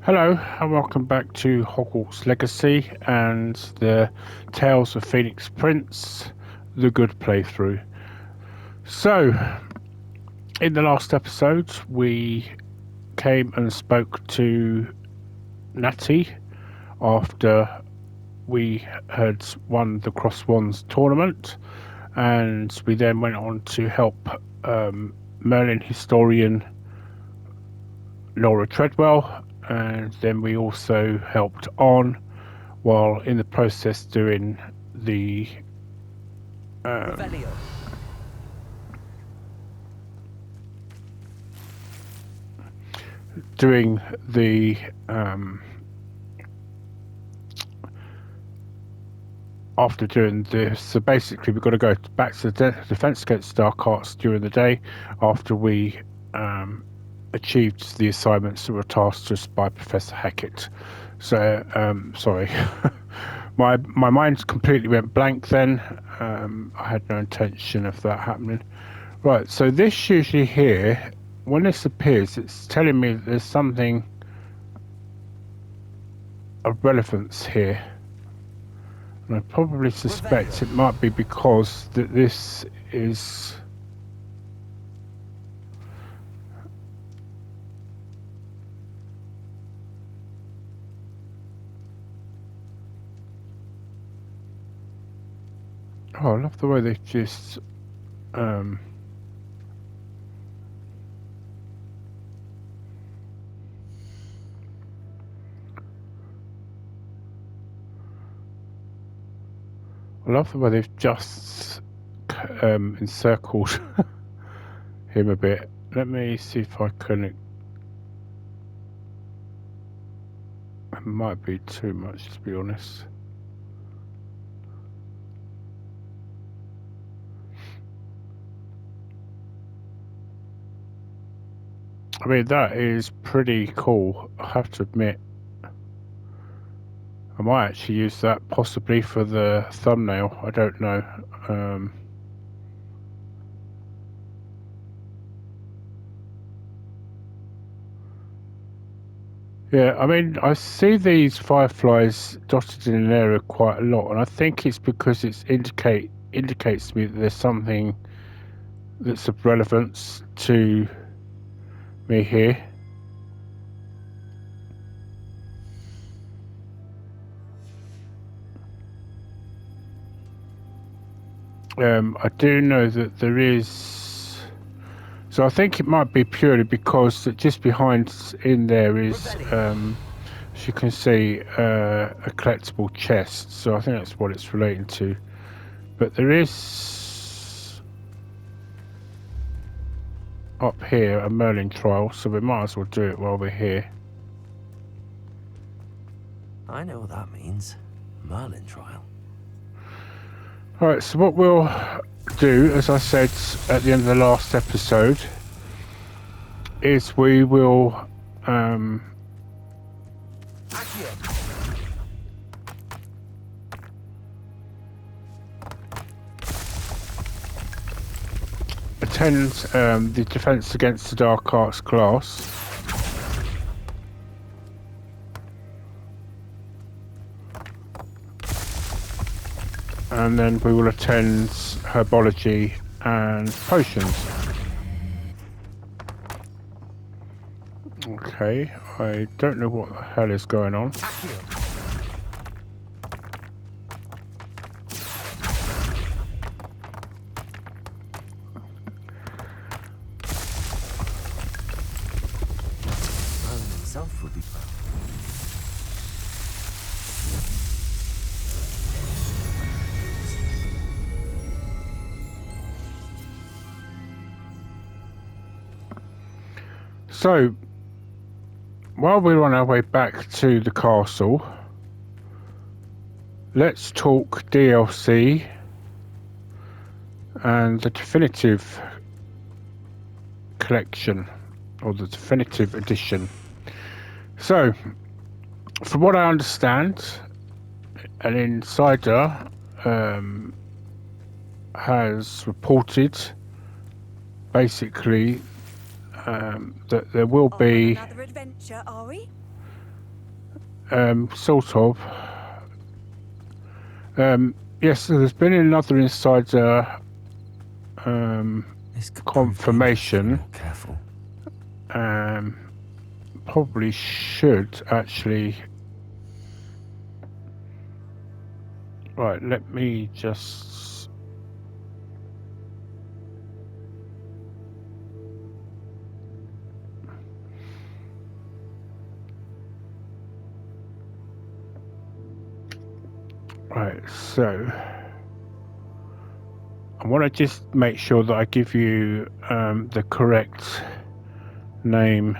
Hello and welcome back to Hogwarts Legacy and the Tales of Phoenix Prince, the good playthrough. So, in the last episode, we came and spoke to Natty after we had won the Cross Wands tournament, and we then went on to help Merlin historian Laura Treadwell, and then we also helped on while in the process doing the doing the after doing this. So basically we've got to go back to the defense against dark arts during the day after we achieved the assignments that were tasked to us by Professor Hecet. So sorry. My mind completely went blank then. I had no intention of that happening. Right, so this usually here, when this appears, it's telling me that there's something of relevance here. And I probably suspect it might be because that this is... Oh, I love the way they just I love the way they've just encircled him a bit. Let me see if I can... It might be too much, to be honest. I mean, that is pretty cool, I have to admit. I might actually use that possibly for the thumbnail, I don't know. Yeah, I mean, I see these fireflies dotted in an area quite a lot, and I think it's because it indicates to me that there's something that's of relevance to me here. I do know that there is... So I think it might be purely because just behind in there is, as you can see, a collectible chest. So I think that's what it's relating to. But there is up here a Merlin trial, so we might as well do it while we're here. I know what that means. Merlin trial. Alright, so what we'll do, as I said at the end of the last episode, is we will attend the Defense Against the Dark Arts class. And then we will attend Herbology and Potions. Okay, I don't know what the hell is going on. Merlin himself would be proud. So, while we're on our way back to the castle, let's talk DLC and the definitive collection, or the definitive edition. So, from what I understand, an insider has reported basically that there will be another adventure, are we? Sort of. Yes, so there's been another insider This could confirmation. prove dangerous if we're not careful. Probably should actually. Right, let me just. Right, so I want to just make sure that I give you the correct name.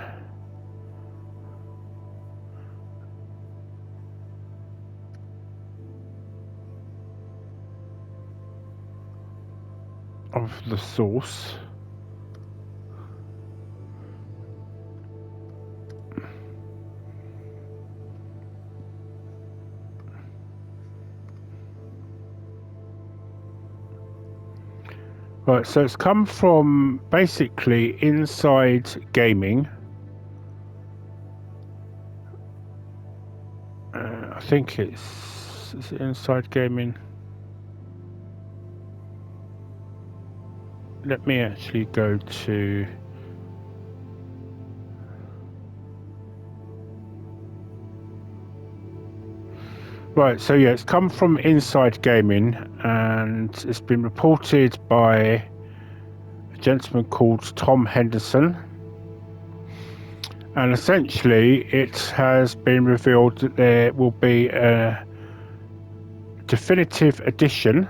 Of the source. Right, so it's come from basically Inside Gaming. I think is it Inside Gaming? Let me actually go to. Right, so yeah, it's come from Inside Gaming, and it's been reported by a gentleman called Tom Henderson. And essentially, it has been revealed that there will be a definitive edition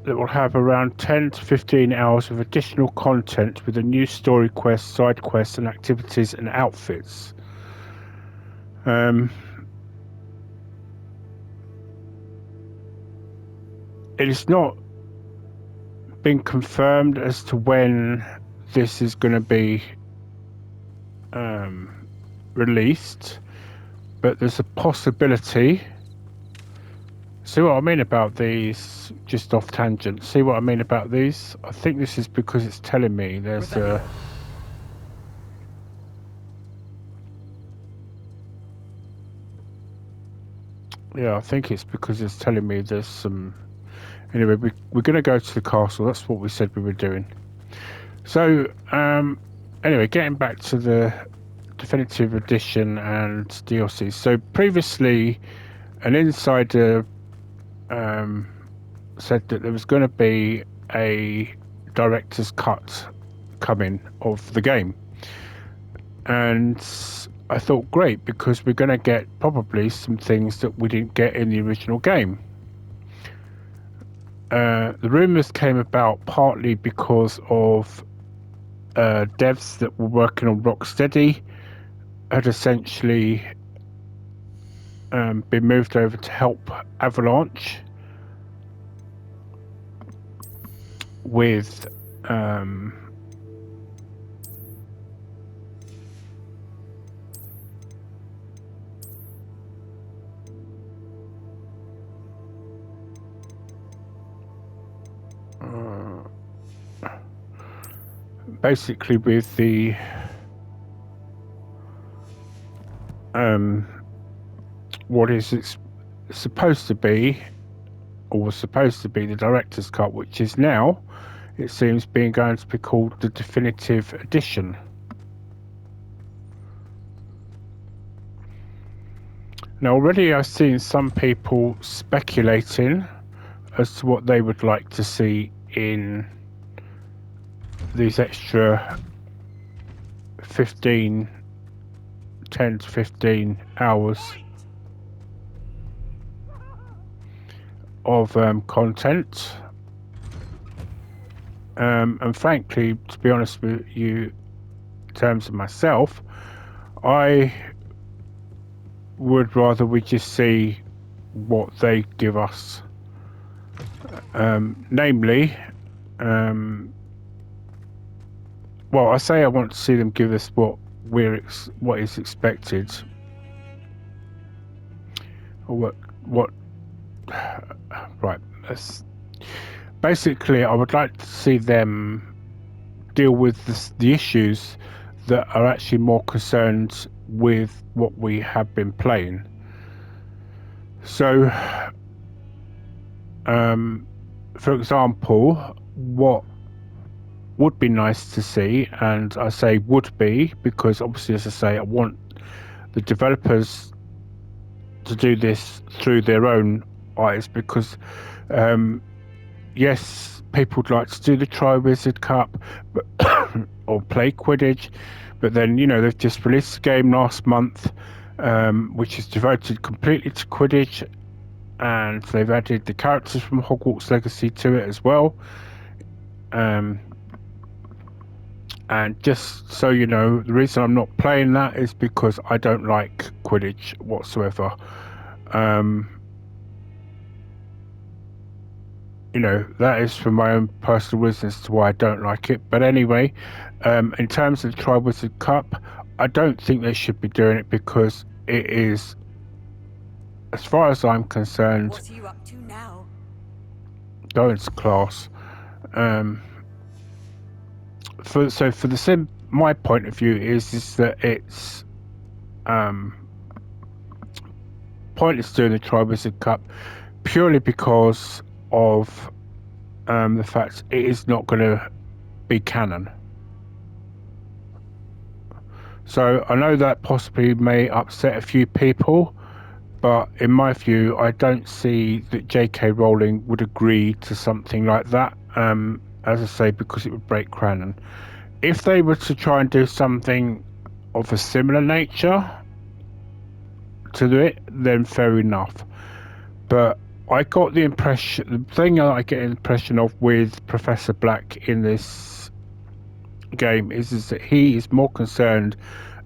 that will have around 10 to 15 hours of additional content with a new story quest, side quests, and activities and outfits. It has not been confirmed as to when this is going to be released, but there's a possibility. See what I mean about these? Just off tangent. See what I mean about these? I think this is because it's telling me there's a. Yeah, I think it's because it's telling me there's some. Anyway, we're going to go to the castle. That's what we said we were doing. So, anyway, getting back to the definitive edition and DLC. So previously, an insider said that there was going to be a director's cut coming of the game, and I thought, great, because we're going to get probably some things that we didn't get in the original game. The rumours came about partly because of devs that were working on Rocksteady had essentially been moved over to help Avalanche with basically with the what is supposed to be, or was supposed to be, the director's cut, which is now, it seems, going to be called the definitive edition. Now, already I've seen some people speculating as to what they would like to see in these extra 10 to 15 hours of content. And frankly, to be honest with you, in terms of myself, I would rather we just see what they give us. Namely, well, I say I want to see them give us what is expected, or what. Right. Basically, I would like to see them deal with the issues that are actually more concerned with what we have been playing. So, for example, what would be nice to see, and I say would be because obviously, as I say, I want the developers to do this through their own eyes, because yes, people would like to do the Tri-Wizard Cup but or play Quidditch, but then, you know, they've just released a game last month which is devoted completely to Quidditch, and they've added the characters from Hogwarts Legacy to it as well. And just so you know, the reason I'm not playing that is because I don't like Quidditch whatsoever. You know, that is for my own personal reasons to why I don't like it. But anyway, in terms of the Tri-Wizard Cup, I don't think they should be doing it because it is, as far as I'm concerned, What are you up to now? going to class. My point of view is that it's pointless doing the Tri-Wizard Cup purely because of the fact it is not going to be canon. So I know that possibly may upset a few people, but in my view, I don't see that J.K. Rowling would agree to something like that, as I say, because it would break canon. If they were to try and do something of a similar nature to it, then fair enough. But I got the impression, the thing I get an impression of with Professor Black in this game is that he is more concerned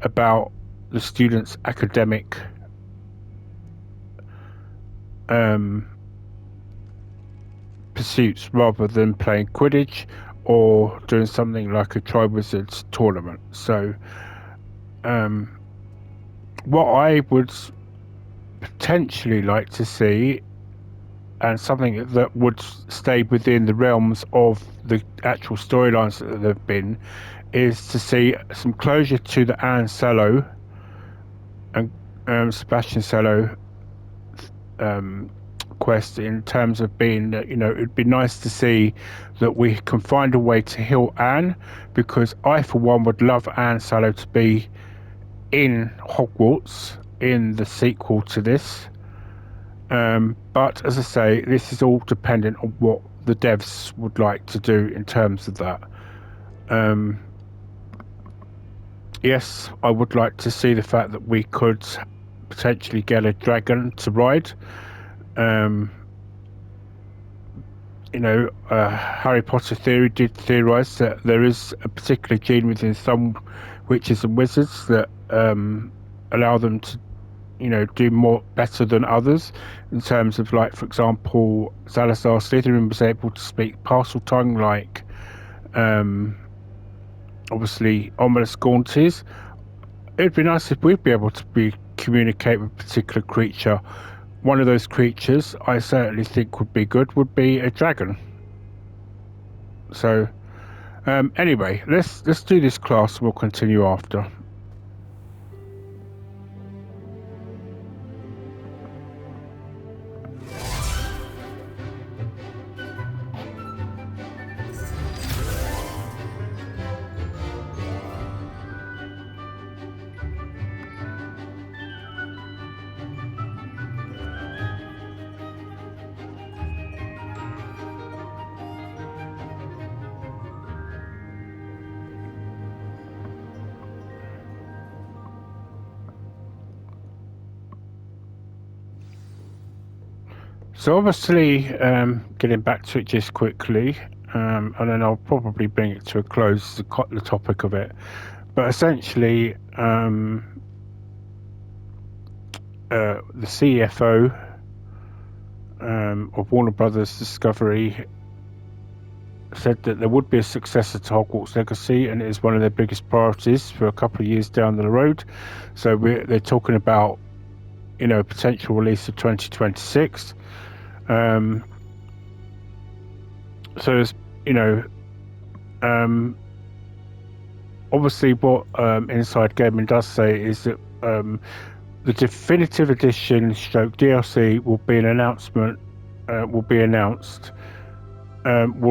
about the students' academic pursuits rather than playing Quidditch or doing something like a Tri-Wizards tournament. So what I would potentially like to see, and something that would stay within the realms of the actual storylines that they've been, is to see some closure to the Anne Sallow and Sebastian Sallow quest, in terms of being, you know, it'd be nice to see that we can find a way to heal Anne, because I for one would love Anne Sallow to be in Hogwarts in the sequel to this, but as I say, this is all dependent on what the devs would like to do in terms of that. Yes, I would like to see the fact that we could potentially get a dragon to ride. You know, Harry Potter theory did theorize that there is a particular gene within some witches and wizards that allow them to, you know, do more better than others, in terms of, like, for example, Salazar Slytherin was able to speak Parseltongue, like obviously Ominous Gaunties. It'd be nice if we'd be able to communicate with a particular creature. One of those creatures I certainly think would be good would be a dragon. So anyway, let's do this class and we'll continue after. So obviously, getting back to it just quickly, and then I'll probably bring it to a close, the topic of it. But essentially, the CFO of Warner Brothers Discovery said that there would be a successor to Hogwarts Legacy, and it is one of their biggest priorities for a couple of years down the road. So they're talking about, you know, potential release of 2026. So, you know, obviously what Inside Gaming does say is that the definitive edition stroke DLC will be announced, will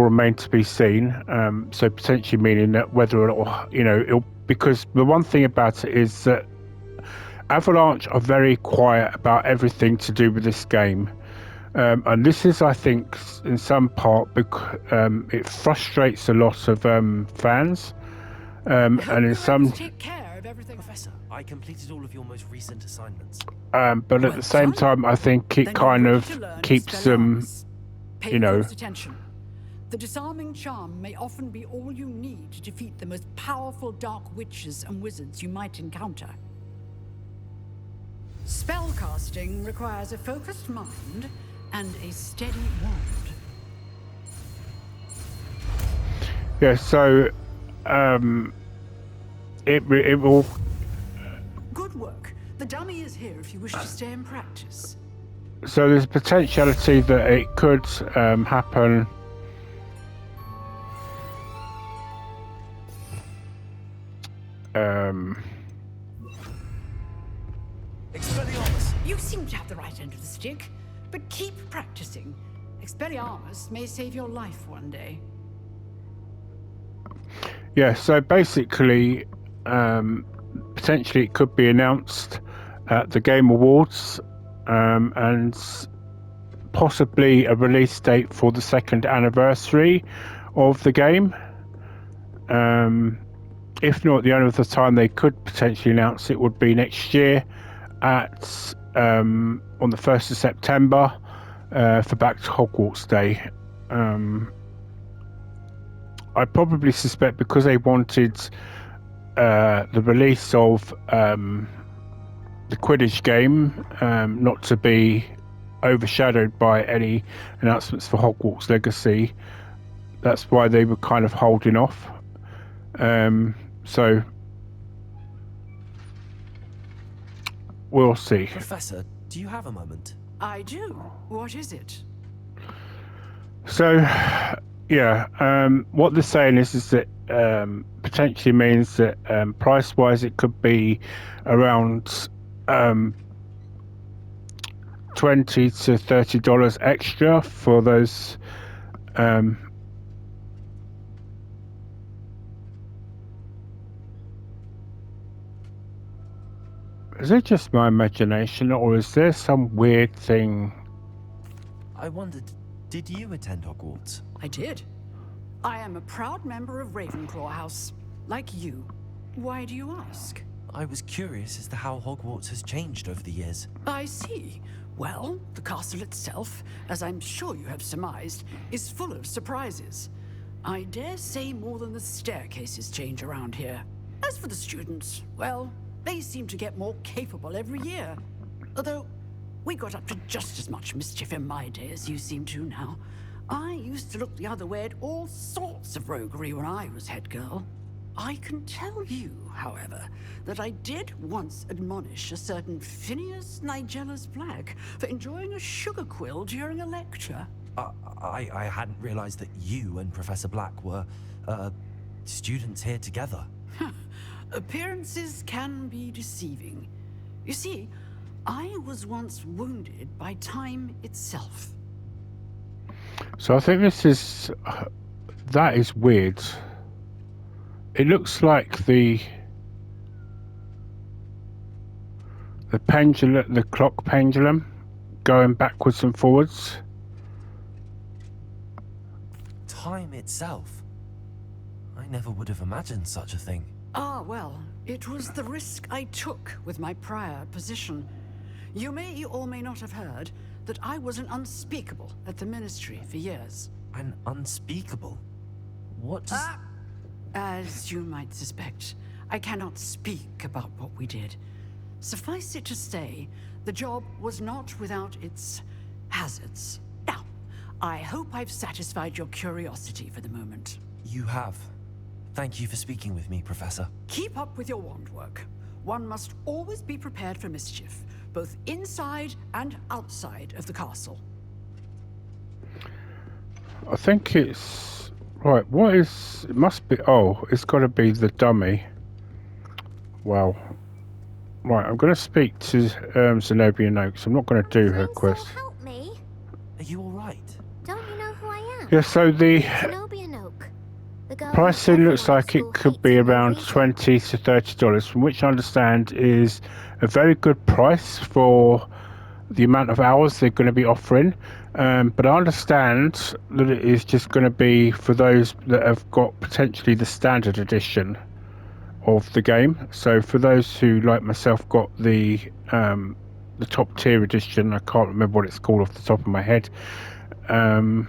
remain to be seen. So potentially meaning that whether or not, because the one thing about it is that Avalanche are very quiet about everything to do with this game. And this is, I think, in some part because it frustrates a lot of fans. And in some, take care of everything. Professor, I completed all of your most recent assignments. but at the same time, I think it kind of keeps them, Pay close attention. The disarming charm may often be all you need to defeat the most powerful dark witches and wizards you might encounter. Spellcasting requires a focused mind and a steady wand. Yeah, so it will. Good work. The dummy is here if you wish to stay in practice. So there's a potentiality that it could happen. Expelliarmus! You seem to have the right end of the stick, but keep practicing. Expelliarmus may save your life one day. Yeah, so basically, potentially it could be announced at the Game Awards, and possibly a release date for the 2nd anniversary of the game. If not, the only other time they could potentially announce it would be next year at on the 1st of September for backtohogwartsday. I probably suspect because they wanted the release of the Quidditch game not to be overshadowed by any announcements for Hogwarts Legacy. That's why they were kind of holding off. So we'll see. Professor, do you have a moment? I do. What is it? So, yeah, what they're saying is that potentially means that price-wise it could be around $20 to $30 extra for those. Is it just my imagination, or is there some weird thing? I wondered, did you attend Hogwarts? I did. I am a proud member of Ravenclaw House, like you. Why do you ask? I was curious as to how Hogwarts has changed over the years. I see. Well, the castle itself, as I'm sure you have surmised, is full of surprises. I dare say more than the staircases change around here. As for the students, well, they seem to get more capable every year. Although, we got up to just as much mischief in my day as you seem to now. I used to look the other way at all sorts of roguery when I was head girl. I can tell you, however, that I did once admonish a certain Phineas Nigella's Black for enjoying a sugar quill during a lecture. I hadn't realized that you and Professor Black were, students here together. Appearances can be deceiving. You see, I was once wounded by time itself. So I think that is weird. It looks like the pendulum, the clock pendulum, going backwards and forwards. Time itself? I never would have imagined such a thing. Ah, well, it was the risk I took with my prior position. You may or may not have heard that I was an unspeakable at the Ministry for years. An unspeakable? What does... As you might suspect, I cannot speak about what we did. Suffice it to say, the job was not without its hazards. Now, I hope I've satisfied your curiosity for the moment. You have. Thank you for speaking with me, Professor. Keep up with your wand work. One must always be prepared for mischief, both inside and outside of the castle. I think it's... Right, what is... It must be... Oh, it's got to be the dummy. Wow. Right, I'm going to speak to Zenobia Noakes. I'm not going to do her quest. Help me. Are you all right? Don't you know who I am? Yeah, so the Zenobia Noak. The girl pricing who looks everyone at like it school could hates be for no around reason. $20 to $30, from which I understand is a very good price for the amount of hours they're going to be offering. But I understand that it is just going to be for those that have got potentially the standard edition of the game. So for those who, like myself, got the top tier edition, I can't remember what it's called off the top of my head. I'm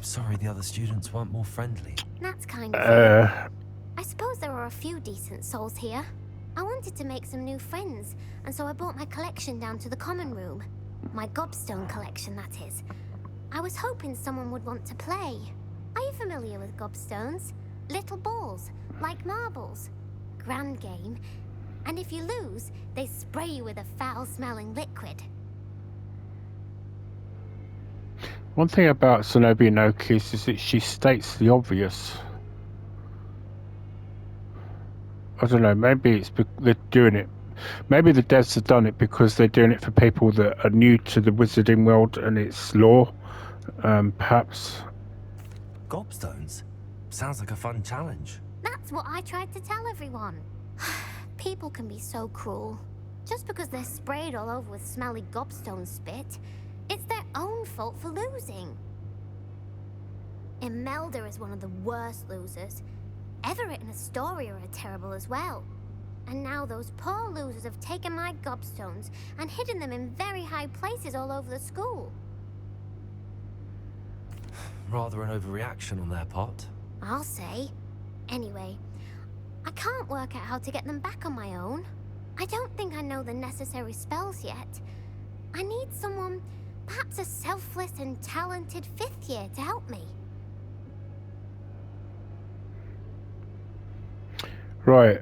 sorry the other students weren't more friendly. That's kind of you. I suppose there are a few decent souls here. I wanted to make some new friends, and so I brought my collection down to the common room. My gobstone collection, that is. I was hoping someone would want to play. Are you familiar with gobstones? Little balls, like marbles. Grand game. And if you lose, they spray you with a foul-smelling liquid. One thing about Zenobia Noakes is that she states the obvious. I don't know, maybe it's they're doing it. Maybe the devs have done it because they're doing it for people that are new to the wizarding world and its lore, perhaps. Gobstones? Sounds like a fun challenge. That's what I tried to tell everyone. People can be so cruel. Just because they're sprayed all over with smelly gobstone spit, it's their own fault for losing. Imelda is one of the worst losers. Everett and Astoria are terrible as well. And now those poor losers have taken my gobstones and hidden them in very high places all over the school. Rather an overreaction on their part. I'll say. Anyway, I can't work out how to get them back on my own. I don't think I know the necessary spells yet. I need someone, perhaps a selfless and talented 5th year to help me. Right.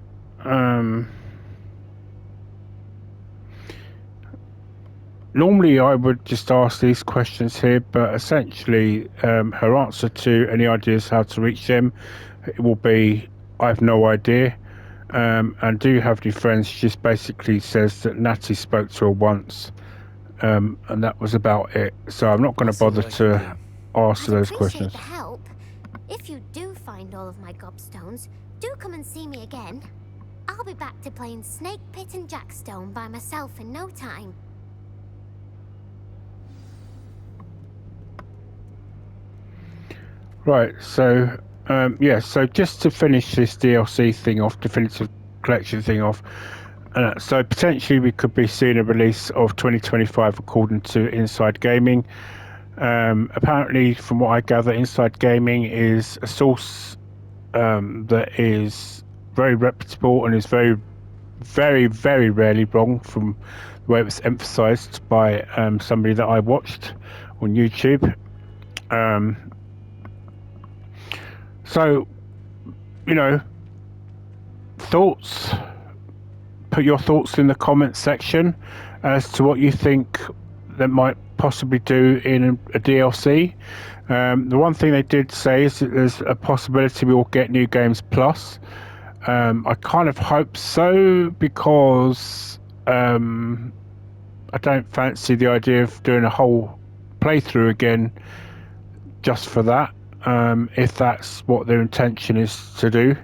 Normally I would just ask these questions here, but essentially her answer to any ideas how to reach them, it will be, I have no idea. And do you have any friends? She just basically says that Natty spoke to her once, and that was about it. So I'm not going to bother to ask those questions. I'd appreciate the help. If you do find all of my gobstones, do come and see me again. I'll be back to playing Snake Pit and Jackstone by myself in no time. Right, so yeah, so just to finish this DLC thing off, definitive collection thing off, so potentially we could be seeing a release of 2025 according to Inside Gaming. Apparently, from what I gather, Inside Gaming is a source that is very reputable and is very, very, very rarely wrong, from the way it was emphasized by somebody that I watched on YouTube. So, you know, thoughts, put your thoughts in the comments section as to what you think they might possibly do in a DLC. The one thing they did say is that there's a possibility we will get New Games Plus. I kind of hope so, because I don't fancy the idea of doing a whole playthrough again just for that. If that's what their intention is to do.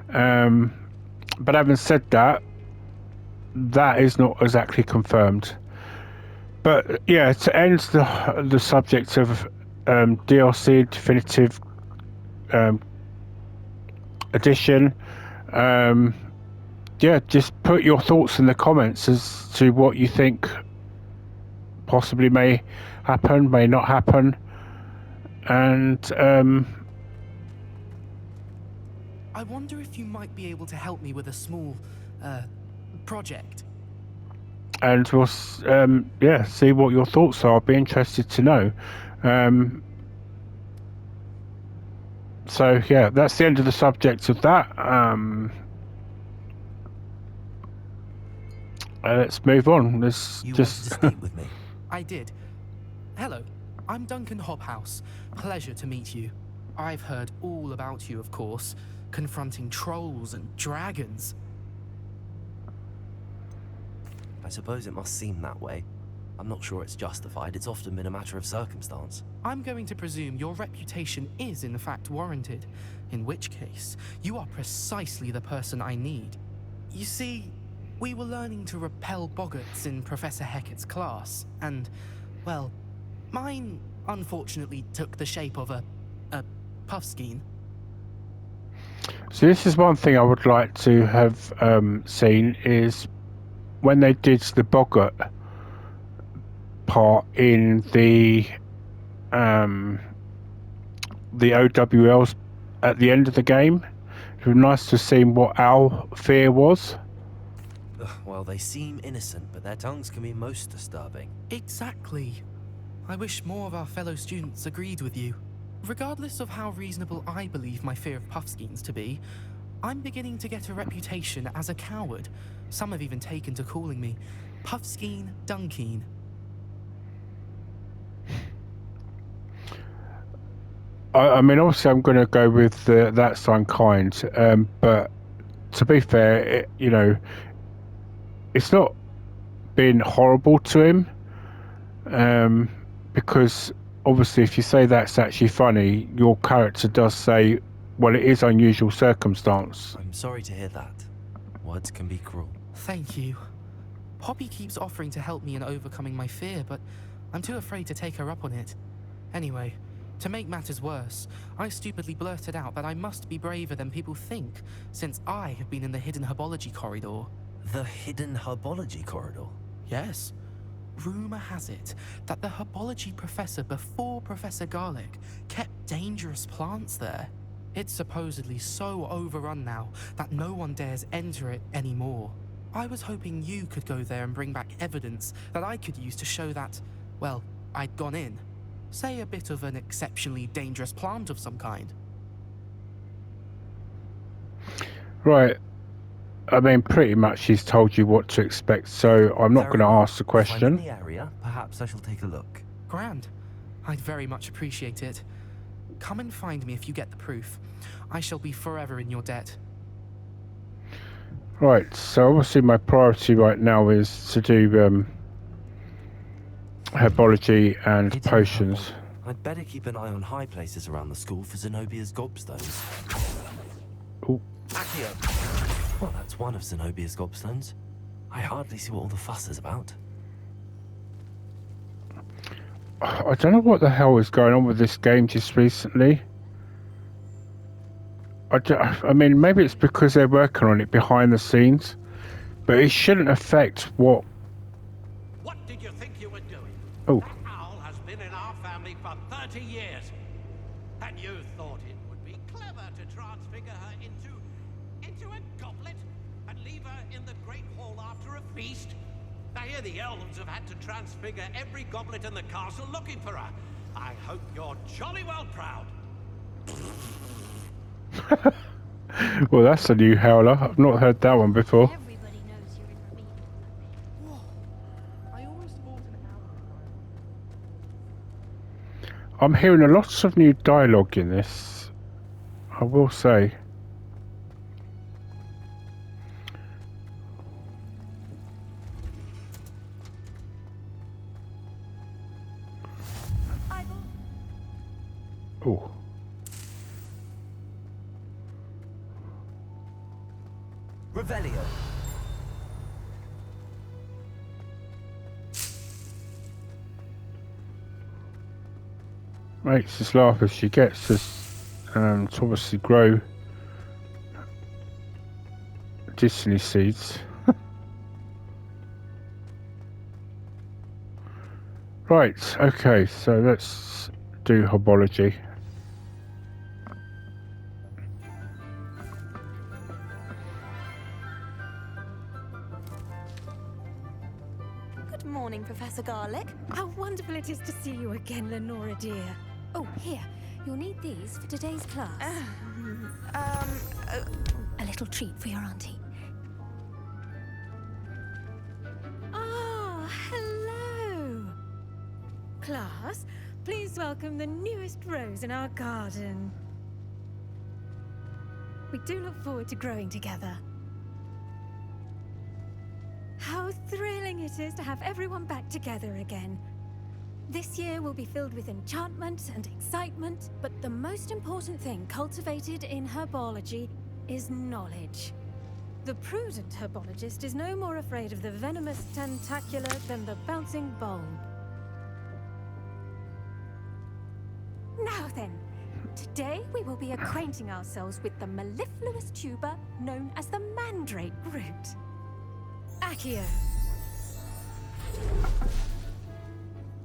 But having said that, that is not exactly confirmed. But yeah, to end the subject of DLC definitive edition, yeah, just put your thoughts in the comments as to what you think possibly may happen, may not happen. And I wonder if you might be able to help me with a small project. And we'll yeah, see what your thoughts are. I'll be interested to know. So yeah, that's the end of the subject of that. Let's move on. Let's You just wanted to speak with me? I did. Hello, I'm Duncan Hobhouse. Pleasure to meet you. I've heard all about you, of course, confronting trolls and dragons. I suppose it must seem that way. I'm not sure it's justified. It's often been a matter of circumstance. I'm going to presume your reputation is in fact warranted, in which case, you are precisely the person I need. You see, we were learning to repel boggarts in Professor Hecet's class, and, well, mine unfortunately took the shape of a puffskein. So this is one thing I would like to have seen, is when they did the boggart part in the OWLs at the end of the game. It would be nice to see what our fear was. Well, they seem innocent, but their tongues can be most disturbing. Exactly. I wish more of our fellow students agreed with you. Regardless of how reasonable I believe my fear of puffskeins to be, I'm beginning to get a reputation as a coward. Some have even taken to calling me Puffskeen Dunkeen. I mean, obviously I'm going to go with that's unkind, but to be fair, it's not been horrible to him, because obviously if you say that's actually funny, your character does say, well, it is unusual circumstance. I'm sorry to hear that. Words can be cruel. Thank you. Poppy keeps offering to help me in overcoming my fear, but I'm too afraid to take her up on it. Anyway, to make matters worse, I stupidly blurted out that I must be braver than people think, since I have been in the hidden herbology corridor. The hidden herbology corridor? Yes. Rumor has it that the herbology professor before Professor Garlic kept dangerous plants there. It's supposedly so overrun now that no one dares enter it anymore. I was hoping you could go there and bring back evidence that I could use to show that, well, I'd gone in. Say a bit of an exceptionally dangerous plant of some kind. Right. I mean, pretty much he's told you what to expect, so I'm not going to ask the If I'm in question. the area, perhaps I shall take a look. Grand. I'd very much appreciate it. Come and find me if you get the proof. I shall be forever in your debt. Right, so obviously my priority right now is to do herbology and Hidden potions. herbal. I'd better keep an eye on high places around the school for Zenobia's gobstones. Ooh. Accio. Well, that's one of Zenobia's gobstones. I hardly see what all the fuss is about. I don't know what the hell is going on with this game just recently. I mean, maybe it's because they're working on it behind the scenes, but it shouldn't affect what... What did you think you were doing? Oh. That owl has been in our family for 30 years. And you thought it would be clever to transfigure her into a goblet and leave her in the Great Hall after a feast? I hear the elves have had to transfigure every goblet in the castle looking for her. I hope you're jolly well proud. Well, that's a new howler. I've not heard that one before. Everybody knows you're in remedial. Whoa. I almost bought an hour. I'm hearing a lot of new dialogue in this, I will say. Oh. Revelio. Makes us laugh as she gets us to obviously grow Disney seeds. Right, okay, so let's do herbology. Good morning, Professor Garlic. How wonderful it is to see you again, Lenora dear. Oh, here. You'll need these for today's class. A little treat for your auntie. Ah, hello. Class, please welcome the newest rose in our garden. We do look forward to growing together. How thrilling it is to have everyone back together again. This year will be filled with enchantment and excitement, but the most important thing cultivated in herbology is knowledge. The prudent herbologist is no more afraid of the venomous tentacular than the bouncing bowl. Now then, today we will be acquainting ourselves with the mellifluous tuber known as the mandrake root. Accio.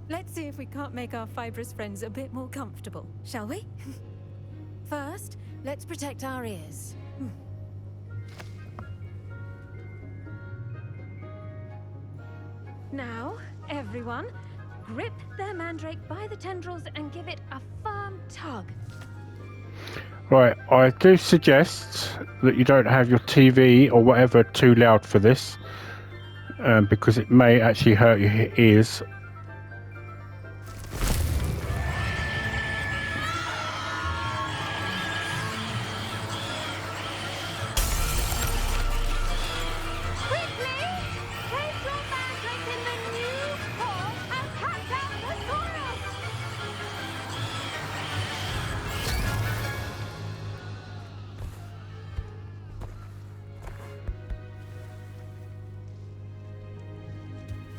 Let's see if we can't make our fibrous friends a bit more comfortable, shall we? First, let's protect our ears. Now, everyone, grip their mandrake by the tendrils and give it a firm tug. Right, I do suggest that you don't have your TV or whatever too loud for this, because it may actually hurt your ears.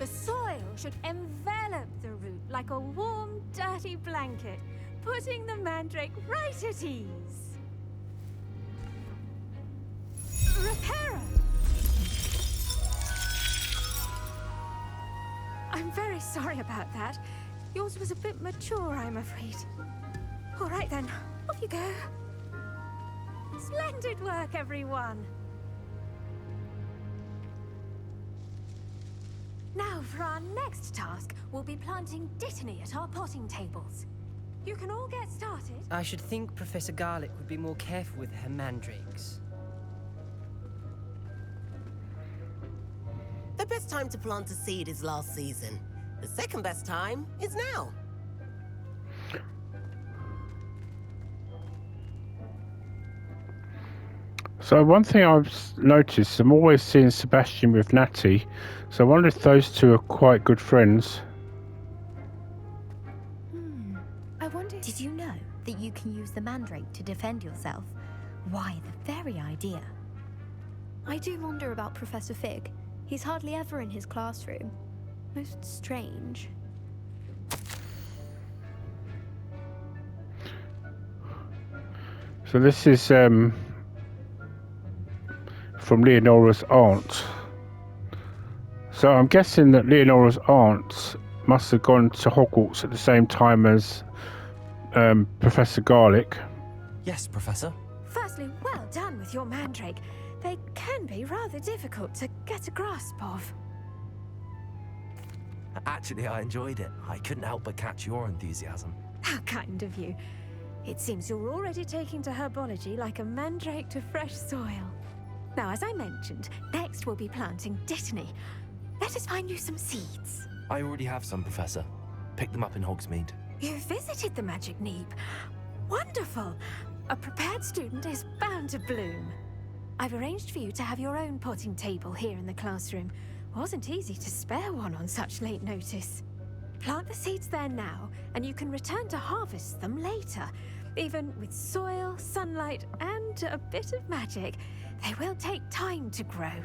The soil should envelop the root like a warm, dirty blanket, putting the mandrake right at ease. Reparo! I'm very sorry about that. Yours was a bit mature, I'm afraid. All right then, off you go. Splendid work, everyone. Now, for our next task, we'll be planting Dittany at our potting tables. You can all get started. I should think Professor Garlic would be more careful with her mandrakes. The best time to plant a seed is last season. The second best time is now. So one thing I've noticed, I'm always seeing Sebastian with Natty, so I wonder if those two are quite good friends. I wonder, did you know that you can use the mandrake to defend yourself? Why, the very idea. I do wonder about Professor Fig. He's hardly ever in his classroom. Most strange. So this is from Leonora's aunt. So I'm guessing that Leonora's aunt must have gone to Hogwarts at the same time as Professor Garlic. Yes, Professor. Firstly, well done with your mandrake. They can be rather difficult to get a grasp of. Actually, I enjoyed it. I couldn't help but catch your enthusiasm. How kind of you. It seems you're already taking to herbology like a mandrake to fresh soil. Now, as I mentioned, next we'll be planting Dittany. Let us find you some seeds. I already have some, Professor. Picked them up in Hogsmeade. You visited the Magic Neep. Wonderful. A prepared student is bound to bloom. I've arranged for you to have your own potting table here in the classroom. Wasn't easy to spare one on such late notice. Plant the seeds there now, and you can return to harvest them later. Even with soil, sunlight, and a bit of magic, they will take time to grow.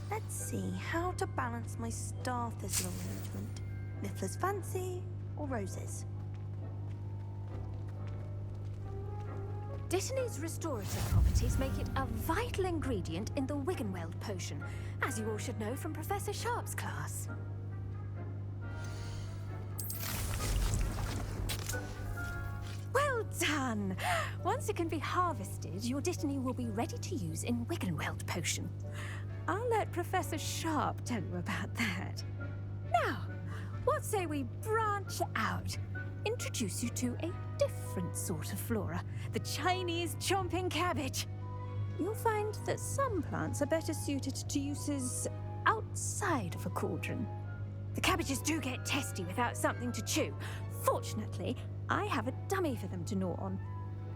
Let's see how to balance my star thistle arrangement. Miffler's Fancy or roses? Dittany's restorative properties make it a vital ingredient in the Wiggenweld potion, as you all should know from Professor Sharp's class. Well done! Once it can be harvested, your Dittany will be ready to use in Wiggenweld potion. I'll let Professor Sharp tell you about that. Now, what say we branch out? Introduce you to a different sort of flora, the Chinese chomping cabbage. You'll find that some plants are better suited to uses outside of a cauldron. The cabbages do get testy without something to chew. Fortunately, I have a dummy for them to gnaw on.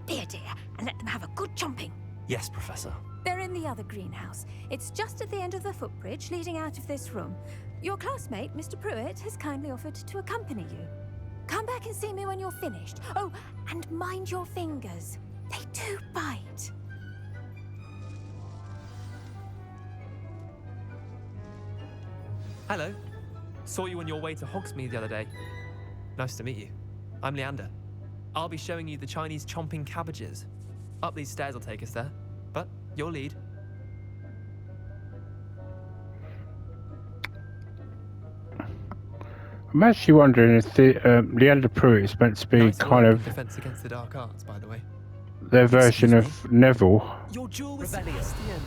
Be a dear and let them have a good chomping. Yes, Professor. They're in the other greenhouse. It's just at the end of the footbridge leading out of this room. Your classmate, Mr. Pruitt, has kindly offered to accompany you. Come back and see me when you're finished. Oh, and mind your fingers. They do bite. Hello. Saw you on your way to Hogsmeade the other day. Nice to meet you. I'm Leander. I'll be showing you the Chinese chomping cabbages. Up these stairs will take us there, but your lead. I'm actually wondering if the Leander Pruitt is meant to be Nice kind work of in Defense Against the Dark Arts, by the way. their version of Neville. Your duel with Sebastian,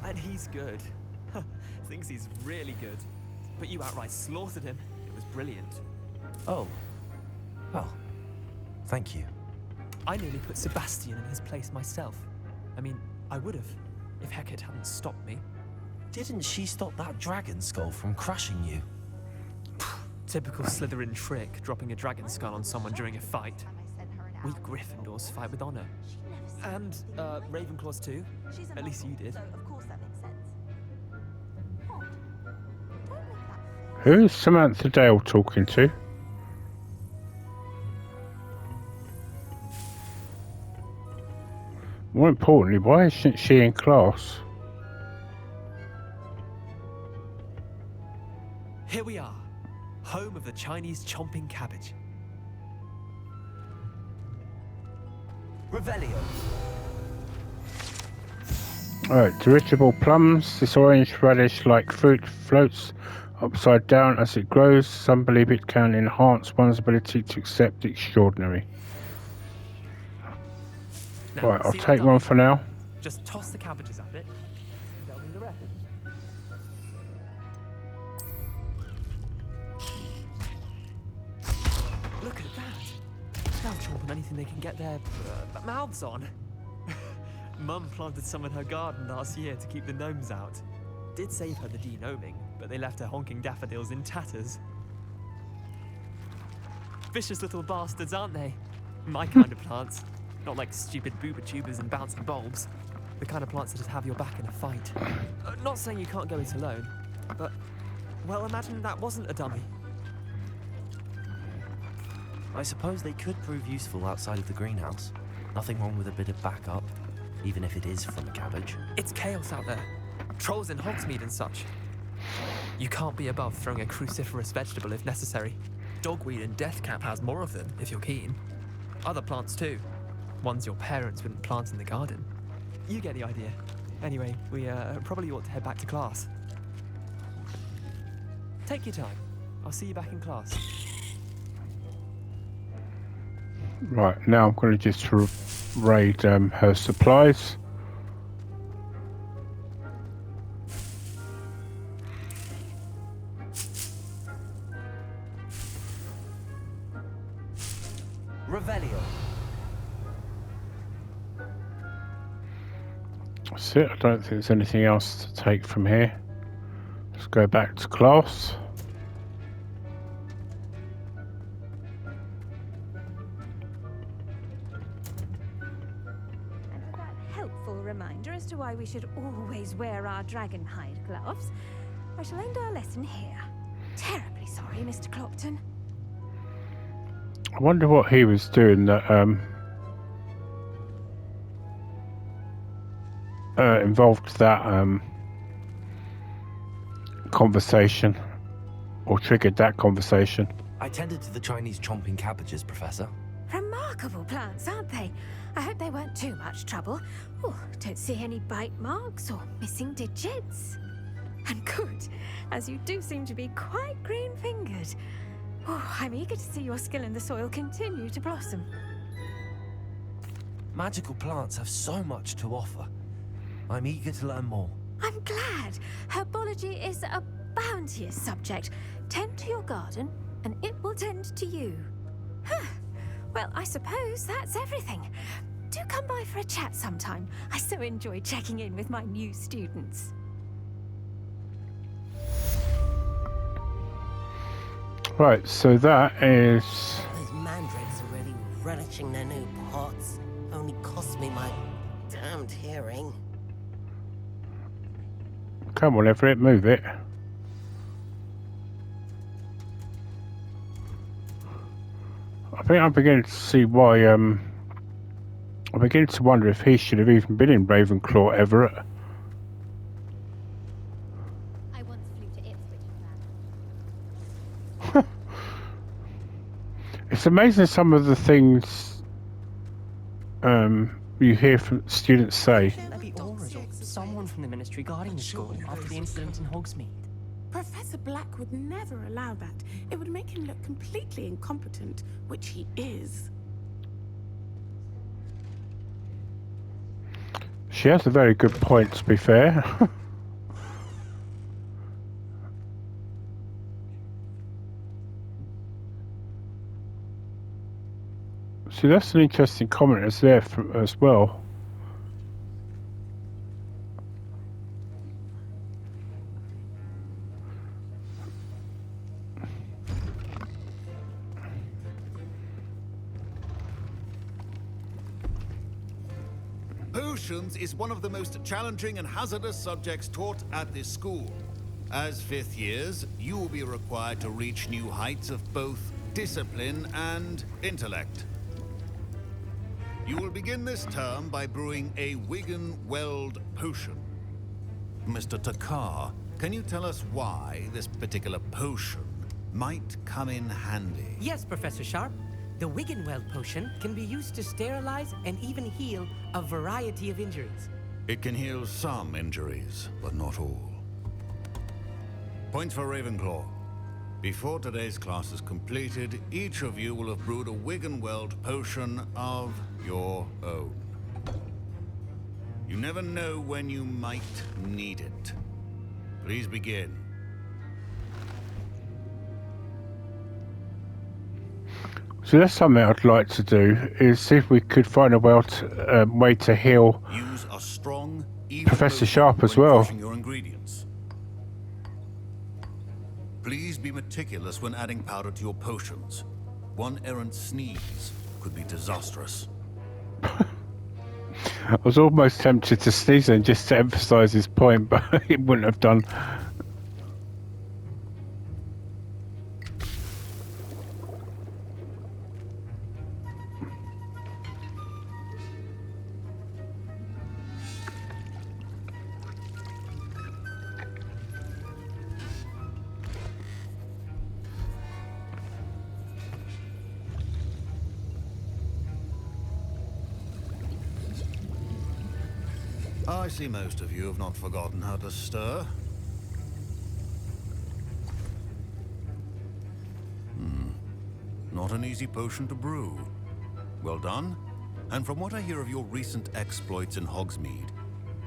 and he's good. Thinks he's really good. But you outright slaughtered him. It was brilliant. Oh. Well, thank you. I nearly put Sebastian in his place myself. I mean, I would have, if Hecet hadn't stopped me. Didn't she stop that dragon skull from crushing you? Typical Slytherin trick, dropping a dragon skull on someone during a fight. We Gryffindors fight with honor. And, Ravenclaws too. At least you did. Who's Samantha Dale talking to? More importantly, why isn't she in class? Here we are, home of the Chinese chomping cabbage. Revelio. Alright, dirigible plums. This orange radish-like fruit floats upside down as it grows. Some believe it can enhance one's ability to accept the extraordinary. Now, Right, I'll see that take dummy? one for now. Just toss the cabbages at it. And they'll do the rest. Look at that. They'll chomp on anything they can get their mouths on. Mum planted some in her garden last year to keep the gnomes out. Did save her the de-gnoming, but they left her honking daffodils in tatters. Vicious little bastards, aren't they? My kind of plants. Not like stupid booba tubers and bouncing bulbs. The kind of plants that just have your back in a fight. Not saying you can't go it alone, but, well, imagine that wasn't a dummy. I suppose they could prove useful outside of the greenhouse. Nothing wrong with a bit of backup, even if it is from a cabbage. It's chaos out there. Trolls in Hogsmeade and such. You can't be above throwing a cruciferous vegetable if necessary. Dogweed and deathcap has more of them, if you're keen. Other plants too. Ones your parents wouldn't plant in the garden. You get the idea. Anyway, we probably ought to head back to class. Take your time. I'll see you back in class. Right, now I'm going to just raid her supplies. Revelio. That's it. I don't think there's anything else to take from here. Let's go back to class. And for that helpful reminder as to why we should always wear our dragon hide gloves, I shall end our lesson here. Terribly sorry, Mr. Clopton. I wonder what he was doing that involved that conversation, or triggered that conversation. I tended to the Chinese chomping cabbages, Professor. Remarkable plants, aren't they? I hope they weren't too much trouble. Oh, don't see any bite marks or missing digits. And good, as you do seem to be quite green-fingered. Oh, I'm eager to see your skill in the soil continue to blossom. Magical plants have so much to offer. I'm eager to learn more. I'm glad. Herbology is a bounteous subject. Tend to your garden, and it will tend to you. Huh. Well, I suppose that's everything. Do come by for a chat sometime. I so enjoy checking in with my new students. Right, so that is... Those mandrakes are really relishing their new pots. Only cost me my damned hearing. Come on, Everett, move it. I think I'm beginning to see why, I'm beginning to wonder if he should have even been in Ravenclaw, Everett. I once flew to Ipswich for that. It's amazing some of the things you hear from students say. Maybe Aura's or someone from the Ministry guarding the school after the incident in Hogsmeade. Professor Black would never allow that. It would make him look completely incompetent, which he is. She has a very good point, to be fair. See, that's an interesting comment as there as well. Potions is one of the most challenging and hazardous subjects taught at this school. As 5th years, you will be required to reach new heights of both discipline and intellect. You will begin this term by brewing a Wiggenweld potion. Mr. Takar, can you tell us why this particular potion might come in handy? Yes, Professor Sharp. The Wiggenweld potion can be used to sterilize and even heal a variety of injuries. It can heal some injuries, but not all. Points for Ravenclaw. Before today's class is completed, each of you will have brewed a Wiggenweld potion of your own. You never know when you might need it. Please begin. So that's something I'd like to do, is see if we could find a way to heal Use a strong, even Professor Sharp as well. your ingredients. Please be meticulous when adding powder to your potions. One errant sneeze could be disastrous. I was almost tempted to sneeze in just to emphasise his point, but it wouldn't have done. I see most of you have not forgotten how to stir. Not an easy potion to brew. Well done. And from what I hear of your recent exploits in Hogsmeade,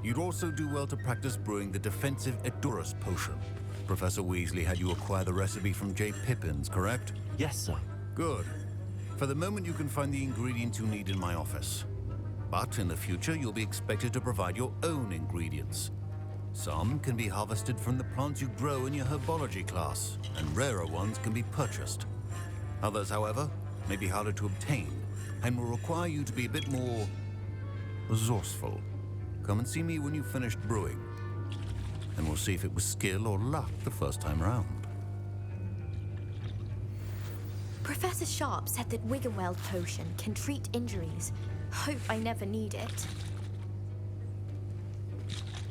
you'd also do well to practice brewing the defensive Edurus potion. Professor Weasley had you acquire the recipe from J. Pippins, correct? Yes, sir. Good. For the moment, you can find the ingredients you need in my office. But in the future, you'll be expected to provide your own ingredients. Some can be harvested from the plants you grow in your herbology class, and rarer ones can be purchased. Others, however, may be harder to obtain, and will require you to be a bit more resourceful. Come and see me when you've finished brewing, and we'll see if it was skill or luck the first time round. Professor Sharp said that Wiggenweld potion can treat injuries. Hope I never need it.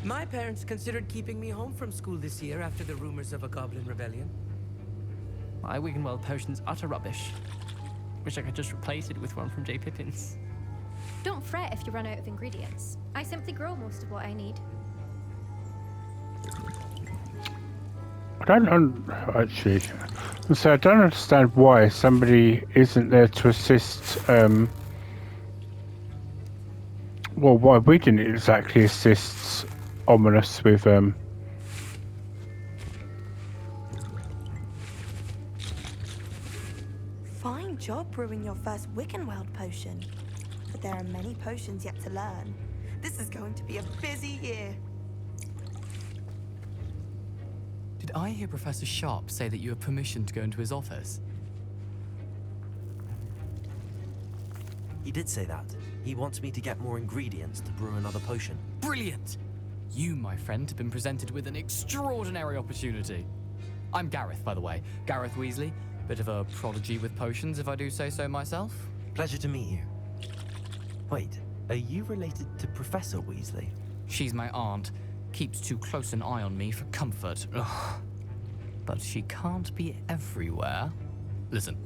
My parents considered keeping me home from school this year after the rumors of a goblin rebellion. My Wiggenweld potion's utter rubbish. Wish I could just replace it with one from J. Pippins. Don't fret if you run out of ingredients. I simply grow most of what I need. I don't actually. So I don't understand why somebody isn't there to assist. Well, why we didn't exactly assist Ominous with Fine job brewing your first Wiggenweld potion. But there are many potions yet to learn. This is going to be a busy year. Did I hear Professor Sharp say that you have permission to go into his office? He did say that. He wants me to get more ingredients to brew another potion. Brilliant! You, my friend, have been presented with an extraordinary opportunity. I'm Gareth, by the way. Gareth Weasley. Bit of a prodigy with potions, if I do say so myself. Pleasure to meet you. Wait, are you related to Professor Weasley? She's my aunt. Keeps too close an eye on me for comfort. Ugh. But she can't be everywhere. Listen,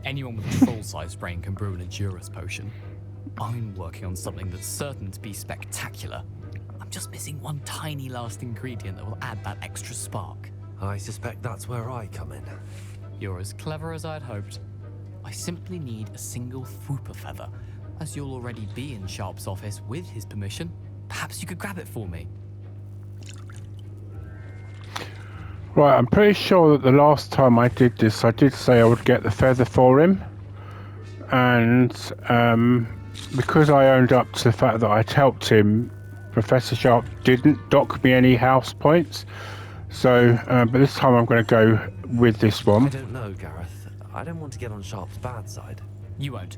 anyone with a troll-sized brain can brew an Endurance potion. I'm working on something that's certain to be spectacular. I'm just missing one tiny last ingredient that will add that extra spark. I suspect that's where I come in. You're as clever as I'd hoped. I simply need a single Fwooper feather. As you'll already be in Sharp's office with his permission, perhaps you could grab it for me. Right, I'm pretty sure that the last time I did this, I did say I would get the feather for him. And because I owned up to the fact that I'd helped him, Professor Sharp didn't dock me any house points. So, but this time I'm going to go with this one. I don't know, Gareth. I don't want to get on Sharp's bad side. You won't.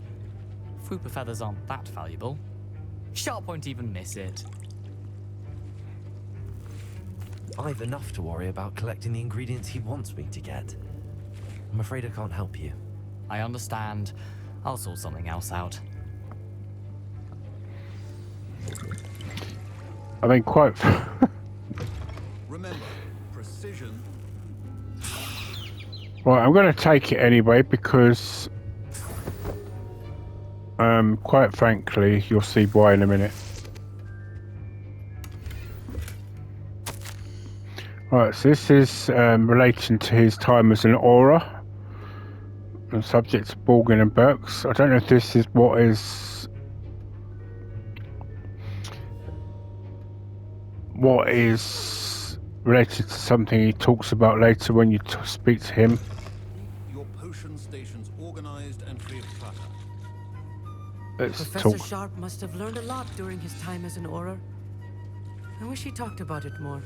Fwooper feathers aren't that valuable. Sharp won't even miss it. I've enough to worry about collecting the ingredients he wants me to get. I'm afraid I can't help you. I understand. I'll sort something else out. I mean, quite... Remember, precision. Right, I'm going to take it anyway because... quite frankly, you'll see why in a minute. Right, so this is relating to his time as an aura. And subject to Borgin and Burks. I don't know if this is what is... related to something he talks about later when you speak to him. Your potion stations organized and free of clutter. Let's Professor talk. Sharp must have learned a lot during his time as an Auror. I wish he talked about it more.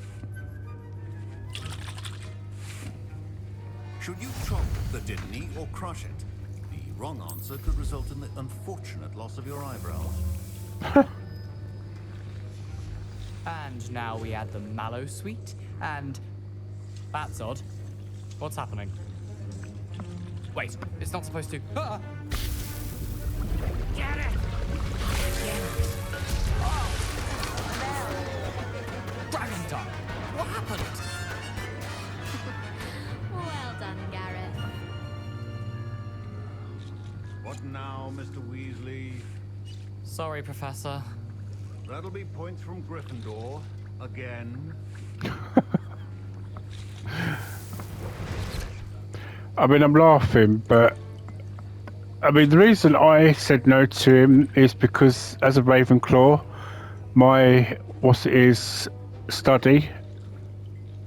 Should you chop the Dittany or crush it? The wrong answer could result in the unfortunate loss of your eyebrows. And now we add the mallow sweet, and... That's odd. What's happening? Wait, it's not supposed to... Ah! Get it! Dragon time! What happened? Well done, Gareth. What now, Mr. Weasley? Sorry, Professor. That'll be points from Gryffindor. Again. I mean, I'm laughing, but... I mean, the reason I said no to him is because, as a Ravenclaw, my... study.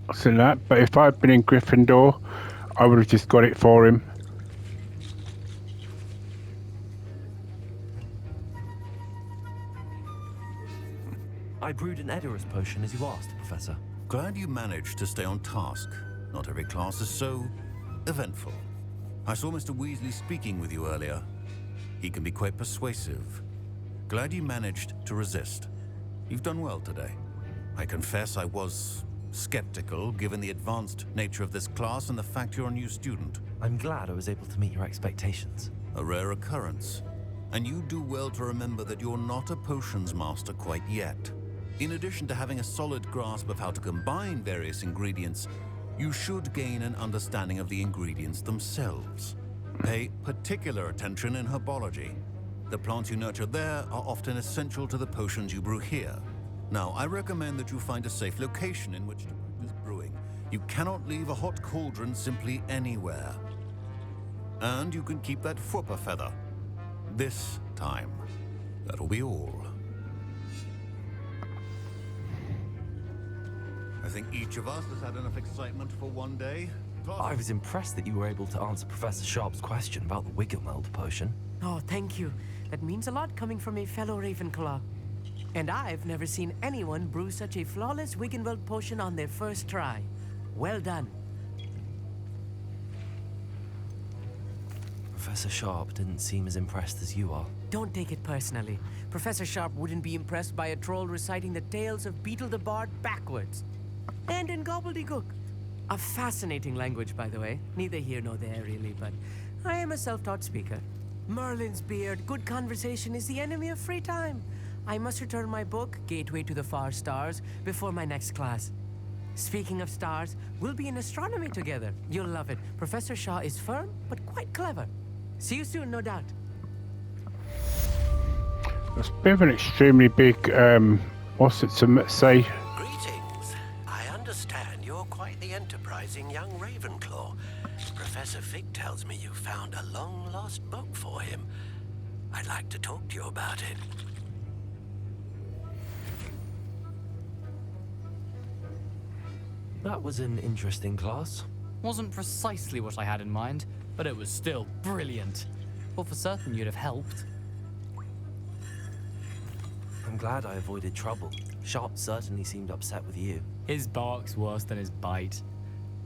I've seen that. But if I'd been in Gryffindor, I would have just got it for him. I brewed an Edurus potion as you asked, Professor. Glad you managed to stay on task. Not every class is so eventful. I saw Mr. Weasley speaking with you earlier. He can be quite persuasive. Glad you managed to resist. You've done well today. I confess I was skeptical given the advanced nature of this class and the fact you're a new student. I'm glad I was able to meet your expectations. A rare occurrence. And you do well to remember that you're not a potions master quite yet. In addition to having a solid grasp of how to combine various ingredients, you should gain an understanding of the ingredients themselves. Pay particular attention in herbology. The plants you nurture there are often essential to the potions you brew here. Now, I recommend that you find a safe location in which to practice brewing. You cannot leave a hot cauldron simply anywhere. And you can keep that Fwooper feather. This time. That'll be all. I think each of us has had enough excitement for one day. I was impressed that you were able to answer Professor Sharp's question about the Wiggenweld potion. Oh, thank you. That means a lot coming from a fellow Ravenclaw. And I've never seen anyone brew such a flawless Wiggenweld potion on their first try. Well done. Professor Sharp didn't seem as impressed as you are. Don't take it personally. Professor Sharp wouldn't be impressed by a troll reciting the tales of Beetle the Bard backwards. And in gobbledygook. A fascinating language, by the way. Neither here nor there, really, but I am a self-taught speaker. Merlin's beard, good conversation is the enemy of free time. I must return my book, Gateway to the Far Stars, before my next class. Speaking of stars, we'll be in astronomy together. You'll love it. Professor Shaw is firm, but quite clever. See you soon, no doubt. It's a bit of an extremely big, what's it to say? Greetings. I understand you're quite the enterprising young Ravenclaw. Professor Fig tells me you found a long-lost book for him. I'd like to talk to you about it. That was an interesting class. Wasn't precisely what I had in mind, but it was still brilliant. Well, for certain you'd have helped. I'm glad I avoided trouble. Sharp certainly seemed upset with you. His bark's worse than his bite.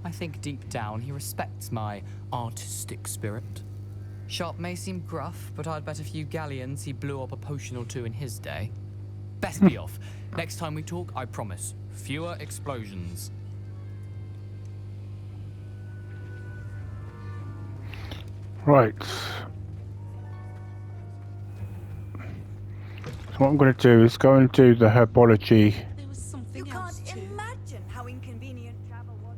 I think deep down he respects my artistic spirit. Sharp may seem gruff, but I'd bet a few galleons he blew up a potion or two in his day. Best be off. Next time we talk, I promise, fewer explosions. Right. So what I'm going to do is go and do the herbology. You can't imagine how inconvenient travel was.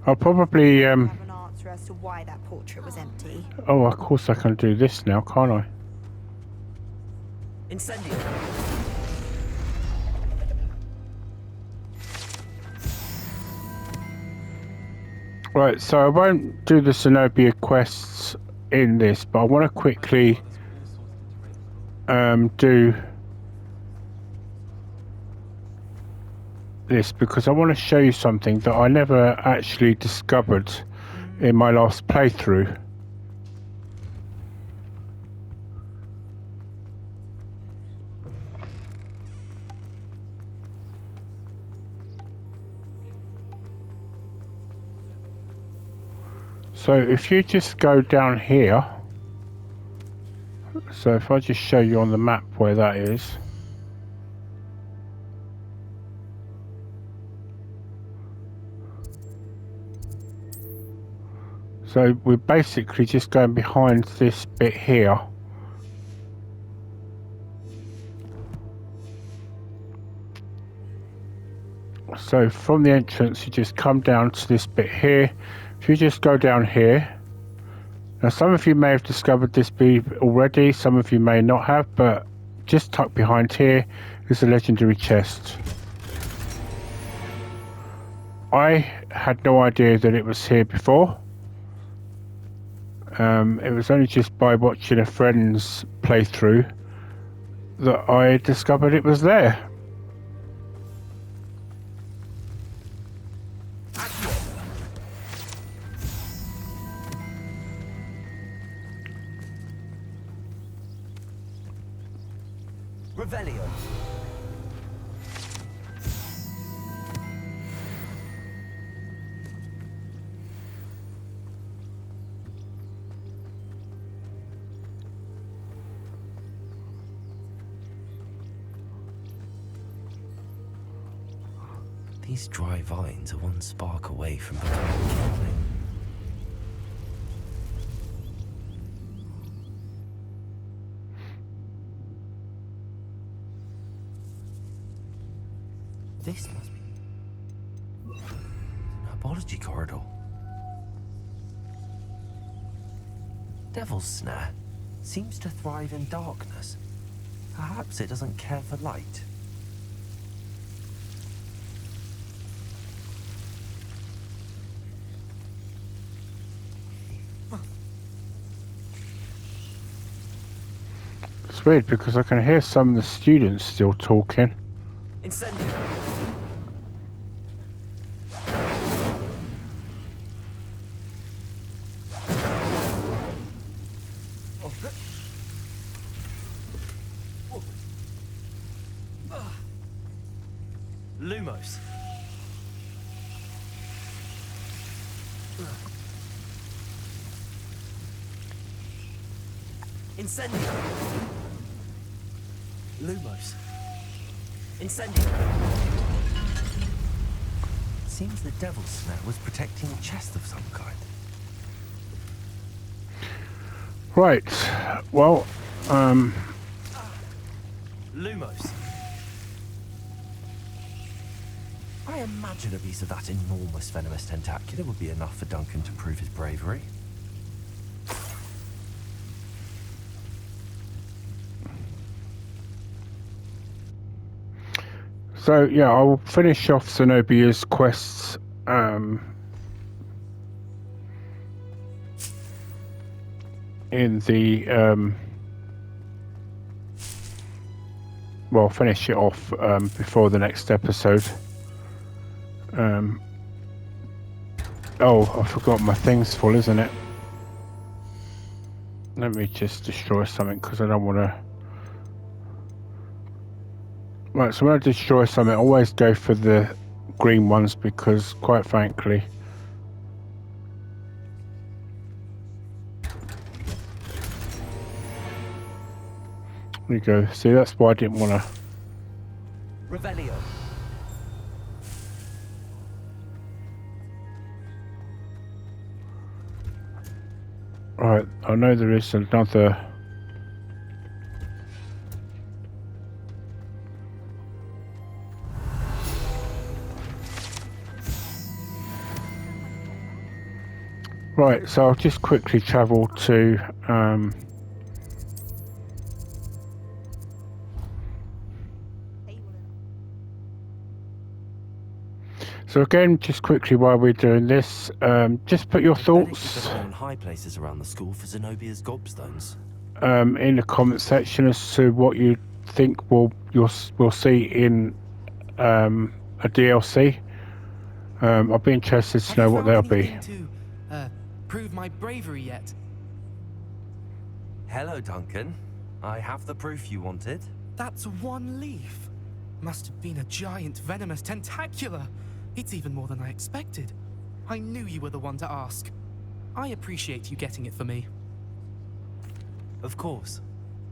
I'll probably Have an answer as to why that portrait was empty. oh, of course I can do this now, can't I? Incendio. Right, so I won't do the Zenobia quests in this, but I want to quickly do this because I want to show you something that I never actually discovered in my last playthrough. So if you just go down here, so if I just show you on the map where that is. So we're basically just going behind this bit here. So from the entrance you just come down to this bit here. If you just go down here, now some of you may have discovered this bit already, some of you may not have, but just tucked behind here is a legendary chest. I had no idea that it was here before. It was only just by watching a friend's playthrough that I discovered it was there. Revelio. These dry vines are one spark away from becoming kindling. This must be an herbology corridor. Devil's snare seems to thrive in darkness. Perhaps it doesn't care for light. It's weird because I can hear some of the students still talking. Incendio. Lumos. Incendio! Lumos. Incendio! Seems the devil's snare was protecting a chest of some kind. Right. Well, Lumos. I imagine a piece of that enormous venomous tentacular would be enough for Duncan to prove his bravery. so yeah, I will finish off Zenobia's quests in the well, finish it off before the next episode. Oh, I forgot my thing's full, isn't it? Let me just destroy something because I don't want to. Right, so when I destroy something, I always go for the green ones because, quite frankly, there you go. See, that's why I didn't want to. Revelio. Right, I know there is another. Right, so I'll just quickly travel to so again, just quickly while we're doing this, just put your thoughts On high places around the school for Zenobia's gobstones. in the comment section as to what you think we'll see in a DLC. I'll be interested to know what they'll be. Prove my bravery yet? Hello, Duncan. I have the proof you wanted. That's one leaf. Must have been a giant venomous tentacular. It's even more than I expected. I knew you were the one to ask. I appreciate you getting it for me. Of course.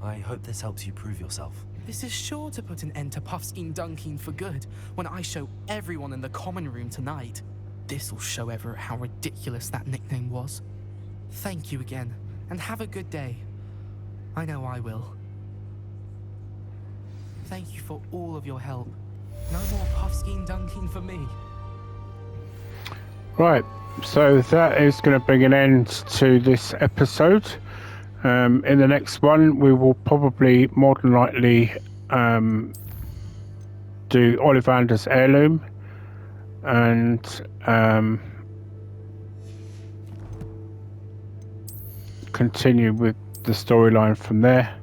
I hope this helps you prove yourself. This is sure to put an end to Puffskein Dunking for good when I show everyone in the common room tonight. This'll show Everett how ridiculous that nickname was. Thank you again, and have a good day. I know I will. Thank you for all of your help. No more Puffskein Dunking for me. Right, so that is going to bring an end to this episode. In the next one, we will probably more than likely do Ollivander's heirloom and continue with the storyline from there.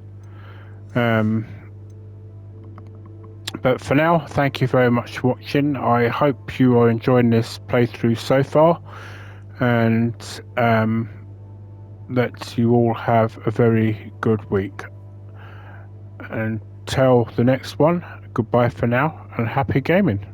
But for now, thank you very much for watching. I hope you are enjoying this playthrough so far, and that you all have a very good week. Until the next one, goodbye for now, and happy gaming.